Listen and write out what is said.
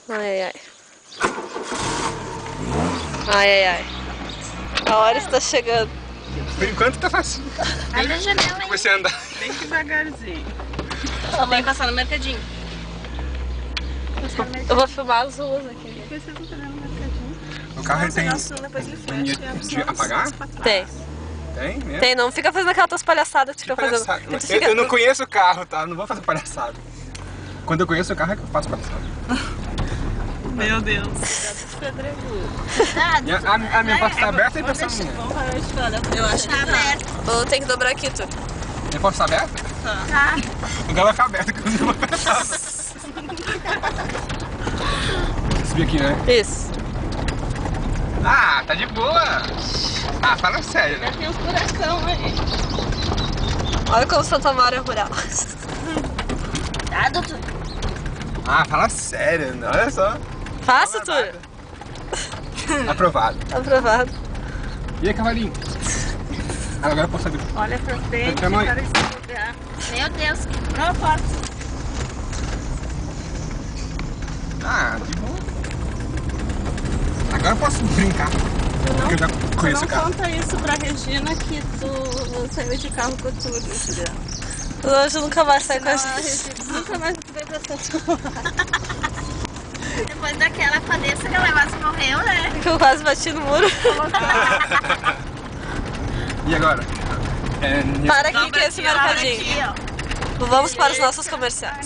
Ai, ai, ai. Ai, ai, ai. A hora está chegando. Por enquanto tá fácil. Abre a janela aí. Comecei a andar. Bem devagarzinho. Tem que passar no mercadinho. Eu vou filmar as ruas aqui. Depois vocês vão fazer no mercadinho. O carro ele tem Depois ele mania fecha. de apagar? Tem. Tem mesmo? Tem, não fica fazendo aquelas palhaçadas que tu fica fazendo. Palhaçada. Que tu fica- Eu não conheço o carro, tá? Não vou fazer palhaçada. Quando eu conheço o carro é que eu faço palhaçada. Meu Deus. A minha porta tá aberta e a impressão minha. Eu acho que tá aberto. Ou tem que dobrar aqui, tu. Minha porta tá aberta? Tá. Agora vai ficar aberta quando eu vou apertar. Subir aqui, né? Isso. Ah, tá de boa. Ah, fala sério, né? Tem uns furacão aí. Olha como Santa Maria é rural. Tá, doutor? Ah, fala sério, né? Olha só. Fácil, tu. Aprovado. Aprovado. E aí, cavalinho? Ah, agora eu posso abrir. Olha pra frente, Tá, mãe. para esse lugar. Meu Deus, que propósito. Ah, de boa. Agora eu posso brincar. Porque eu já conheço o Não carro. conta isso pra Regina que tu saiu de carro com tudo, entendeu? Hoje nunca mais sai com a Senão a gente. Regina nunca mais vai pra Santo. Depois daquela padência que ela quase morreu, né? Que eu quase bati no muro. E agora? Para aqui que é esse mercadinho. Aqui, ó. Vamos para os nossos comerciais.